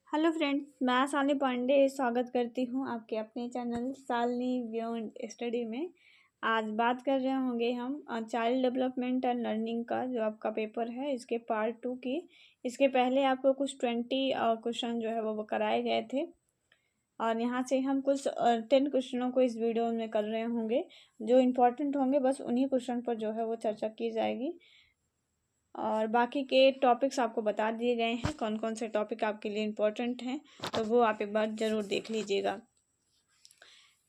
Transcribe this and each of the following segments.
Hello friends, मैं शालिनी पांडे स्वागत करती हूँ आपके अपने चैनल शालिनी बियॉन्ड स्टडी में। आज बात कर रहे होंगे हम चाइल्ड डेवलपमेंट एंड लर्निंग का जो आपका पेपर है इसके पार्ट 2 की। इसके पहले आपको कुछ 20 क्वेश्चन जो है वो कराए गए थे और यहाँ से हम कुछ 10 क्वेश्चनों को इस वीडियो में कर रहे होंगे। जो इम्पोर्टेंट होंगे बस उन्हीं क्वेश्चन पर जो है वो चर्चा की जाएगी और बाकी के टॉपिक्स आपको बता दिए गए हैं कौन कौन से टॉपिक आपके लिए इम्पोर्टेंट हैं, तो वो आप एक बार ज़रूर देख लीजिएगा।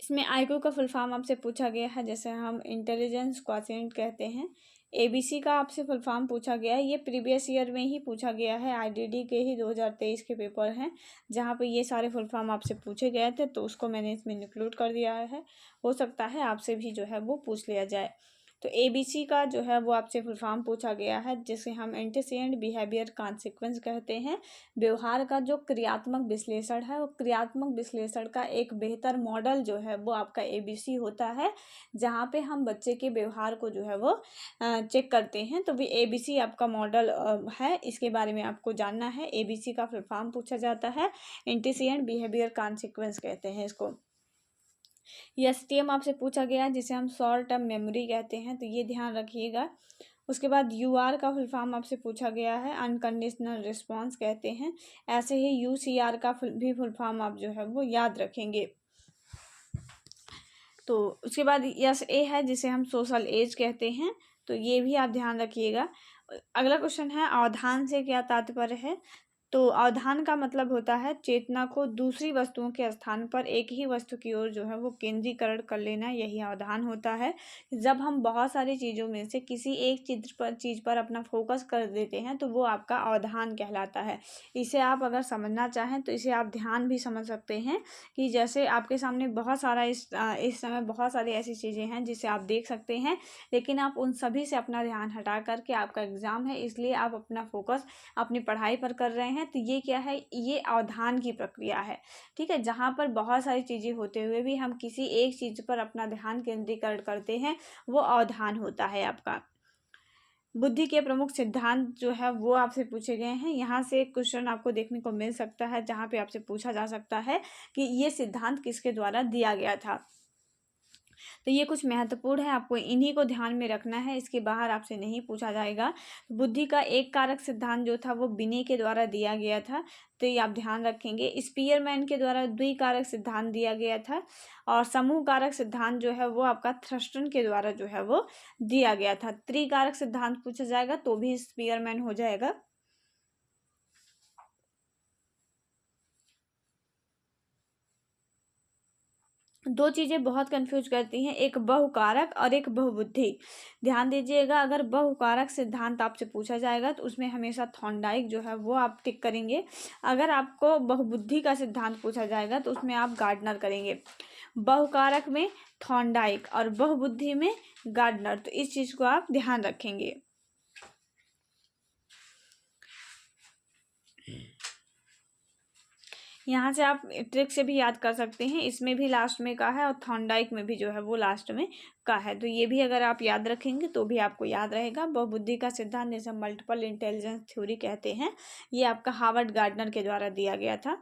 इसमें आईक्यू का फुल फॉर्म आपसे पूछा गया है, जैसे हम इंटेलिजेंस क्वोशिएंट कहते हैं। एबीसी का आपसे फुल फॉर्म पूछा गया है, ये प्रीवियस ईयर में ही पूछा गया है, आईडीडी के ही 2023 के पेपर हैं जहाँ पे ये सारे फुल फॉर्म आपसे पूछे गए थे, तो उसको मैंने इसमें इंक्लूड कर दिया है। हो सकता है आपसे भी जो है वो पूछ लिया जाए। तो एबीसी का जो है वो आपसे फुल फॉर्म पूछा गया है, जिसे हम एंटीसिडेंट बिहेवियर कॉन्सिक्वेंस कहते हैं। व्यवहार का जो क्रियात्मक विश्लेषण है, वो क्रियात्मक विश्लेषण का एक बेहतर मॉडल जो है वो आपका एबीसी होता है, जहाँ पे हम बच्चे के व्यवहार को जो है वो चेक करते हैं। तो भी एबीसी आपका मॉडल है, इसके बारे में आपको जानना है। एबीसी का फुल फॉर्म पूछा जाता है, एंटीसिडेंट बिहेवियर कॉन्सिक्वेंस कहते हैं इसको। एसटीएम आपसे पूछा गया, जिसे हम शॉर्ट टर्म मेमोरी कहते हैं, तो ये ध्यान रखिएगा। उसके बाद यूआर का फुल फॉर्म आपसे पूछा गया है, अनकंडीशनल रिस्पांस कहते हैं। ऐसे ही यूसीआर का भी फुल फॉर्म आप जो है वो याद रखेंगे। तो उसके बाद यस ए है, जिसे हम सोशल एज कहते हैं, तो ये भी आप ध्यान रखिएगा। अगला क्वेश्चन है, अवधान से क्या तात्पर्य है। तो अवधान का मतलब होता है चेतना को दूसरी वस्तुओं के स्थान पर एक ही वस्तु की ओर जो है वो केंद्रीकरण कर लेना, यही अवधान होता है। जब हम बहुत सारी चीज़ों में से किसी एक चीज़ पर अपना फोकस कर देते हैं तो वो आपका अवधान कहलाता है। इसे आप अगर समझना चाहें तो इसे आप ध्यान भी समझ सकते हैं कि जैसे आपके सामने बहुत सारा इस समय बहुत सारी ऐसी चीज़ें हैं जिसे आप देख सकते हैं, लेकिन आप उन सभी से अपना ध्यान हटा करके, आपका एग्ज़ाम है इसलिए आप अपना फोकस अपनी पढ़ाई पर कर रहे हैं, तो ये क्या है, ये अवधान की प्रक्रिया है। ठीक है, जहाँ पर बहुत सारी चीज़ें होते हुए भी हम किसी एक चीज़ पर अपना ध्यान केंद्रीकरण करते हैं, वो अवधान होता है आपका। बुद्धि के प्रमुख सिद्धांत जो है वो आपसे पूछे गए हैं। यहाँ से एक क्वेश्चन आपको देखने को मिल सकता है जहाँ पे आपसे पूछा जा सकता है कि ये सिद्धांत किसके द्वारा दिया गया था। तो ये कुछ महत्वपूर्ण है, आपको इन्हीं को ध्यान में रखना है, इसके बाहर आपसे नहीं पूछा जाएगा। बुद्धि का एक कारक सिद्धांत जो था वो बिने के द्वारा दिया गया था, तो ये आप ध्यान रखेंगे। स्पीयरमैन के द्वारा द्विकारक सिद्धांत दिया गया था और समूह कारक सिद्धांत जो है वो आपका थ्रस्टन के द्वारा जो है वो दिया गया था। त्रिकारक सिद्धांत पूछा जाएगा तो भी स्पीयरमैन हो जाएगा। दो चीज़ें बहुत कंफ्यूज करती हैं, एक बहुकारक और एक बहुबुद्धि। ध्यान दीजिएगा, अगर बहुकारक सिद्धांत आपसे पूछा जाएगा तो उसमें हमेशा थॉर्नडाइक जो है वो आप टिक करेंगे। अगर आपको बहुबुद्धि का सिद्धांत पूछा जाएगा तो उसमें आप गार्डनर करेंगे। बहुकारक में थॉर्नडाइक और बहुबुद्धि में गार्डनर, तो इस चीज़ को आप ध्यान रखेंगे। यहाँ से आप ट्रिक से भी याद कर सकते हैं, इसमें भी लास्ट में का है और थॉर्नडाइक में भी जो है वो लास्ट में का है, तो ये भी अगर आप याद रखेंगे तो भी आपको याद रहेगा। बहुबुद्धि का सिद्धांत जिसे मल्टीपल इंटेलिजेंस थ्योरी कहते हैं, ये आपका हार्वर्ड गार्डनर के द्वारा दिया गया था।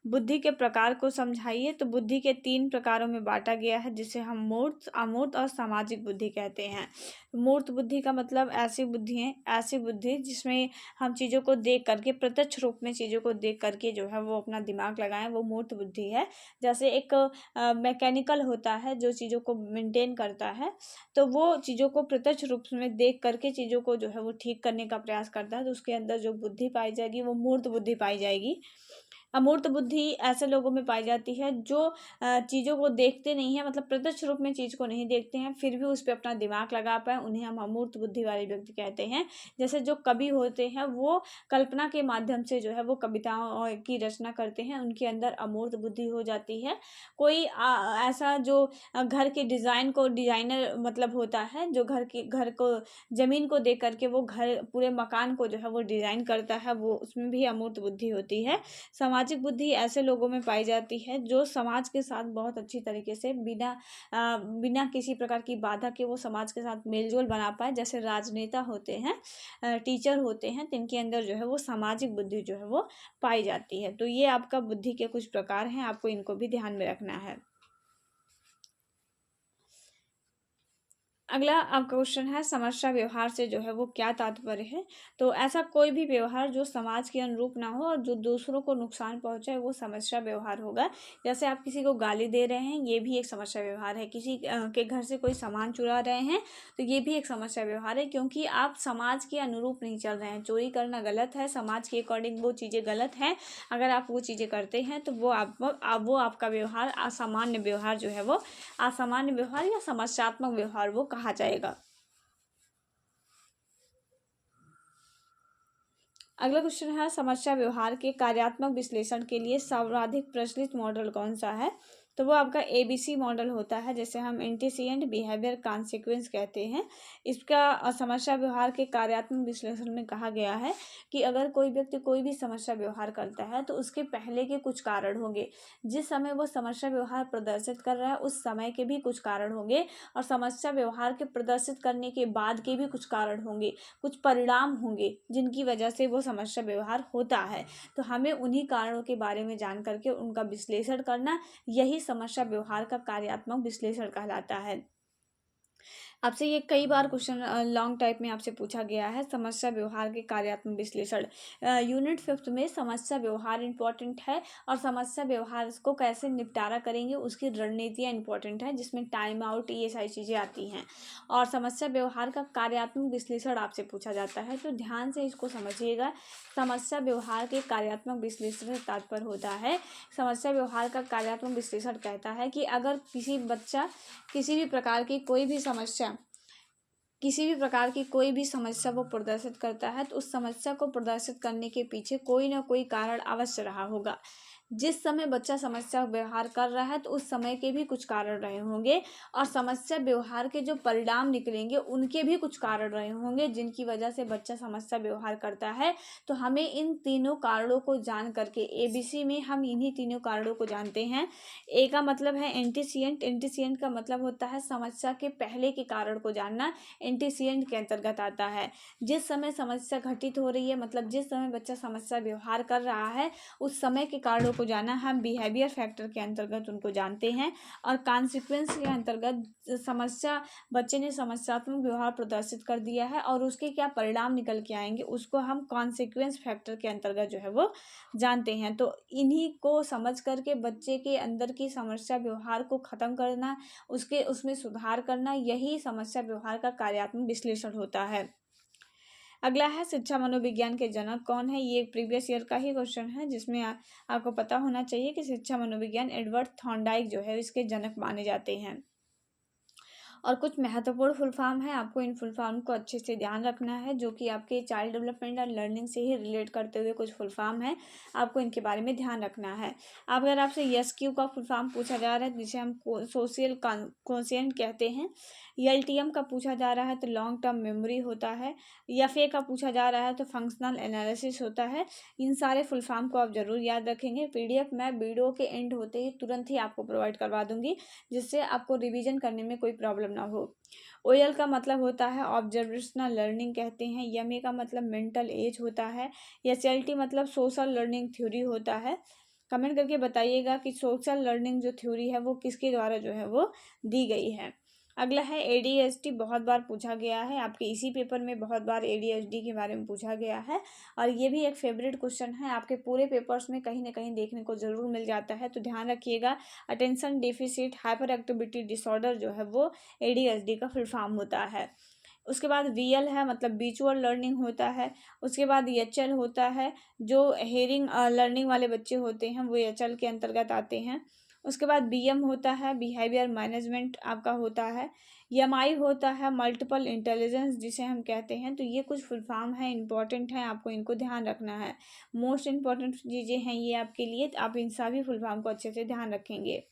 बुद्धि के प्रकार को समझाइए, तो बुद्धि के 3 प्रकारों में बांटा गया है, जिसे हम मूर्त, अमूर्त और सामाजिक बुद्धि कहते हैं। मूर्त बुद्धि का मतलब ऐसी बुद्धि जिसमें हम चीज़ों को देख करके, प्रत्यक्ष रूप में चीज़ों को देख करके जो है वो अपना दिमाग लगाएं, वो मूर्त बुद्धि है। जैसे एक मैकेनिकल होता है जो चीज़ों को मेंटेन करता है, तो वो चीज़ों को प्रत्यक्ष रूप में देख करके चीज़ों को जो है वो ठीक करने का प्रयास करता है, तो उसके अंदर जो बुद्धि पाई जाएगी वो मूर्त बुद्धि पाई जाएगी। अमूर्त बुद्धि ऐसे लोगों में पाई जाती है जो चीज़ों को देखते नहीं है, मतलब प्रत्यक्ष रूप में चीज़ को नहीं देखते हैं, फिर भी उस पर अपना दिमाग लगा पाए, उन्हें हम अमूर्त बुद्धि वाले व्यक्ति कहते हैं। जैसे जो कवि होते हैं वो कल्पना के माध्यम से जो है वो कविताओं की रचना करते हैं, उनके अंदर अमूर्त बुद्धि हो जाती है। कोई ऐसा जो घर के डिजाइनर मतलब होता है, जो घर को ज़मीन को देख करके वो घर पूरे मकान को जो है वो डिज़ाइन करता है, वो उसमें भी अमूर्त बुद्धि होती है। सामाजिक बुद्धि ऐसे लोगों में पाई जाती है जो समाज के साथ बहुत अच्छी तरीके से बिना किसी प्रकार की बाधा के वो समाज के साथ मेलजोल बना पाए। जैसे राजनेता होते हैं, टीचर होते हैं, तो इनके अंदर जो है वो सामाजिक बुद्धि जो है वो पाई जाती है। तो ये आपका बुद्धि के कुछ प्रकार हैं, आपको इनको भी ध्यान में रखना है। अगला आपका क्वेश्चन है, समस्या व्यवहार से जो है वो क्या तात्पर्य है। तो ऐसा कोई भी व्यवहार जो समाज के अनुरूप ना हो और जो दूसरों को नुकसान पहुंचाए वो समस्या व्यवहार होगा। जैसे आप किसी को गाली दे रहे हैं, ये भी एक समस्या व्यवहार है। किसी के घर से कोई सामान चुरा रहे हैं तो ये भी एक समस्या व्यवहार है, क्योंकि आप समाज के अनुरूप नहीं चल रहे हैं। चोरी करना गलत है, समाज के अकॉर्डिंग वो चीज़ें गलत हैं। अगर आप वो चीज़ें करते हैं तो वो आपका व्यवहार असामान्य व्यवहार जो है वो असामान्य व्यवहार या समस्यात्मक व्यवहार वो कहा जाएगा। अगला क्वेश्चन है, समस्या व्यवहार के कार्यात्मक विश्लेषण के लिए सर्वाधिक प्रचलित मॉडल कौन सा है। तो वो आपका ABC मॉडल होता है, जैसे हम एंटीसिएंट बिहेवियर कॉन्सिक्वेंस कहते हैं। इसका समस्या व्यवहार के कार्यात्मक विश्लेषण में कहा गया है कि अगर कोई व्यक्ति कोई भी समस्या व्यवहार करता है तो उसके पहले के कुछ कारण होंगे। जिस समय वो समस्या व्यवहार प्रदर्शित कर रहा है उस समय के भी कुछ कारण होंगे, और समस्या व्यवहार के प्रदर्शित करने के बाद के भी कुछ कारण होंगे, कुछ परिणाम होंगे जिनकी वजह से वो समस्या व्यवहार होता है। तो हमें उन्हीं कारणों के बारे में जान करके उनका विश्लेषण करना, यही समस्या व्यवहार का कार्यात्मक विश्लेषण कहलाता है। आपसे ये कई बार क्वेश्चन लॉन्ग टाइप में आपसे पूछा गया है, समस्या व्यवहार के कार्यात्मक विश्लेषण। यूनिट 5 में समस्या व्यवहार इंपॉर्टेंट है और समस्या व्यवहार को कैसे निपटारा करेंगे उसकी रणनीतियाँ इंपॉर्टेंट है, जिसमें टाइम आउट ये सारी चीज़ें आती हैं। और समस्या व्यवहार का कार्यात्मक विश्लेषण आपसे पूछा जाता है, तो ध्यान से इसको समझिएगा। समस्या व्यवहार के कार्यात्मक विश्लेषण से तात्पर्य होता है, समस्या व्यवहार का कार्यात्मक विश्लेषण कहता है कि अगर किसी बच्चा किसी भी प्रकार की कोई भी समस्या वो प्रदर्शित करता है तो उस समस्या को प्रदर्शित करने के पीछे कोई ना कोई कारण अवश्य रहा होगा। जिस समय बच्चा समस्या व्यवहार कर रहा है तो उस समय के भी कुछ कारण रहे होंगे, और समस्या व्यवहार के जो परिणाम निकलेंगे उनके भी कुछ कारण रहे होंगे जिनकी वजह से बच्चा समस्या व्यवहार करता है। तो हमें इन तीनों कारणों को जान करके, ABC में हम इन्हीं तीनों कारणों को जानते हैं। ए का मतलब है एंटीसिएंट। एंटीसिएंट का मतलब होता है समस्या के पहले के कारण को जानना, एंटीसिएंट के अंतर्गत आता है। जिस समय समस्या घटित हो रही है, मतलब जिस समय बच्चा समस्या व्यवहार कर रहा है उस समय के कारणों को जाना हम बिहेवियर फैक्टर के अंतर्गत उनको जानते हैं। और कॉन्सिक्वेंस के अंतर्गत बच्चे ने समस्यात्मक व्यवहार प्रदर्शित कर दिया है और उसके क्या परिणाम निकल के आएंगे उसको हम कॉन्सिक्वेंस फैक्टर के अंतर्गत जो है वो जानते हैं। तो इन्हीं को समझ करके बच्चे के अंदर की समस्या व्यवहार को ख़त्म करना, उसमें सुधार करना, यही समस्या व्यवहार का कार्यात्मक विश्लेषण होता है। अगला है, शिक्षा मनोविज्ञान के जनक कौन है। ये एक प्रीवियस ईयर का ही क्वेश्चन है, जिसमें आपको पता होना चाहिए कि शिक्षा मनोविज्ञान एडवर्ड थॉर्नडाइक जो है इसके जनक माने जाते हैं। और कुछ महत्वपूर्ण फुल फॉर्म है, आपको इन फुल फॉर्म को अच्छे से ध्यान रखना है, जो कि आपके चाइल्ड डेवलपमेंट एंड लर्निंग से ही रिलेट करते हुए कुछ फुल फॉर्म है, आपको इनके बारे में ध्यान रखना है। अब अगर आपसे SQ का फुल फॉर्म पूछा जा रहा है जिसे हम सोशल कोशिएंट कहते हैं, LTM का पूछा जा रहा है तो लॉन्ग टर्म मेमोरी होता है, FA का पूछा जा रहा है तो फंक्शनल एनालिसिस होता है। इन सारे फुल फॉर्म को आप जरूर याद रखेंगे। PDF मैं वीडियो के एंड होते ही तुरंत ही आपको प्रोवाइड करवा दूंगी, जिससे आपको रिवीजन करने में कोई प्रॉब्लम ना हो। OL का मतलब होता है ऑब्जर्वेशनल लर्निंग कहते हैं। MA का मतलब मेंटल एज होता है। SLT मतलब सोशल लर्निंग थ्योरी होता है। कमेंट करके बताइएगा कि सोशल लर्निंग जो थ्योरी है वो किसके द्वारा जो है वो दी गई है। अगला है ADHD, बहुत बार पूछा गया है, आपके इसी पेपर में बहुत बार ADHD के बारे में पूछा गया है, और ये भी एक फेवरेट क्वेश्चन है, आपके पूरे पेपर्स में कहीं ना कहीं देखने को ज़रूर मिल जाता है। तो ध्यान रखिएगा, attention deficit hyper activity disorder जो है वो ADHD का फुल फॉर्म होता है। उसके बाद VL है, मतलब विजुअल लर्निंग होता है। उसके बाद HL होता है, जो हेयरिंग लर्निंग वाले बच्चे होते हैं वो HL के अंतर्गत आते हैं। उसके बाद BM होता है, बिहेवियर मैनेजमेंट आपका होता है। MI होता है, मल्टीपल इंटेलिजेंस जिसे हम कहते हैं। तो ये कुछ फुल फॉर्म है, इंपॉर्टेंट है, आपको इनको ध्यान रखना है। मोस्ट इंपॉर्टेंट चीज़ें हैं ये आपके लिए, आप इन सभी फुल फॉर्म को अच्छे से ध्यान रखेंगे।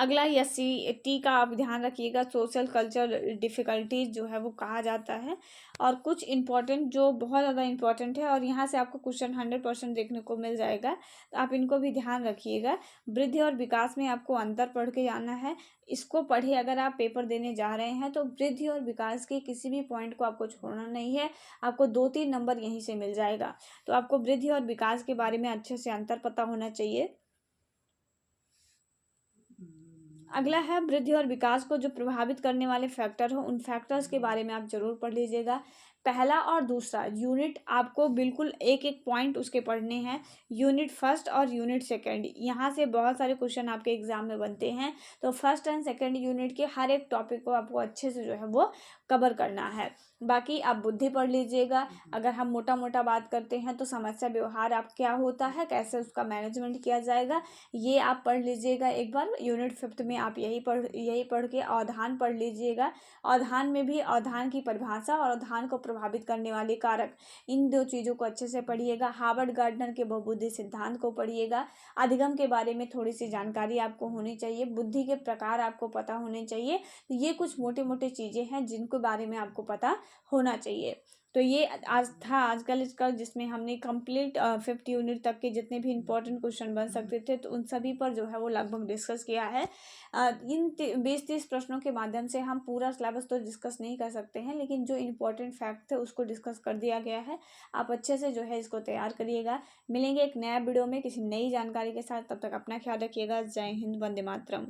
अगला SCT का आप ध्यान रखिएगा, सोशल कल्चर डिफ़िकल्टीज जो है वो कहा जाता है। और कुछ इम्पॉर्टेंट जो बहुत ज़्यादा इम्पॉर्टेंट है और यहाँ से आपको क्वेश्चन 100% देखने को मिल जाएगा, तो आप इनको भी ध्यान रखिएगा। वृद्धि और विकास में आपको अंतर पढ़ के जाना है, इसको पढ़े अगर आप पेपर देने जा रहे हैं तो वृद्धि और विकास के किसी भी पॉइंट को आपको छोड़ना नहीं है, आपको 2-3 नंबर यहीं से मिल जाएगा। तो आपको वृद्धि और विकास के बारे में अच्छे से अंतर पता होना चाहिए। अगला है वृद्धि और विकास को जो प्रभावित करने वाले फैक्टर हो, उन फैक्टर्स के बारे में आप जरूर पढ़ लीजिएगा। पहला और दूसरा यूनिट आपको बिल्कुल एक एक पॉइंट उसके पढ़ने हैं, यूनिट फर्स्ट और यूनिट सेकंड। यहाँ से बहुत सारे क्वेश्चन आपके एग्जाम में बनते हैं, तो फर्स्ट एंड सेकंड यूनिट के हर एक टॉपिक को आपको अच्छे से जो है वो कवर करना है। बाकी आप बुद्धि पढ़ लीजिएगा। अगर हम मोटा मोटा बात करते हैं तो समस्या व्यवहार आप क्या होता है, कैसे उसका मैनेजमेंट किया जाएगा, ये आप पढ़ लीजिएगा एक बार। यूनिट 5 में आप यही पढ़ के अवधान पढ़ लीजिएगा। अवधान में भी अवधान की परिभाषा और अवधान को प्रभावित करने वाले कारक, इन 2 चीज़ों को अच्छे से पढ़िएगा। हार्वर्ड गार्डनर के बहुबुद्धि सिद्धांत को पढ़िएगा। अधिगम के बारे में थोड़ी सी जानकारी आपको होनी चाहिए, बुद्धि के प्रकार आपको पता होने चाहिए। तो ये कुछ मोटे मोटे चीज़ें हैं जिनको बारे में आपको पता होना चाहिए। तो ये आज था आजकल इसका, जिसमें हमने कंप्लीट 5th यूनिट तक के जितने भी इंपॉर्टेंट क्वेश्चन बन सकते थे तो उन सभी पर जो है वो लगभग डिस्कस किया है। इन 20-30 प्रश्नों के माध्यम से हम पूरा सिलेबस तो डिस्कस नहीं कर सकते हैं, लेकिन जो इम्पोर्टेंट फैक्ट थे उसको डिस्कस कर दिया गया है। आप अच्छे से जो है इसको तैयार करिएगा। मिलेंगे एक नया वीडियो में किसी नई जानकारी के साथ, तब तक अपना ख्याल रखिएगा। जय हिंद, वंदे मातरम।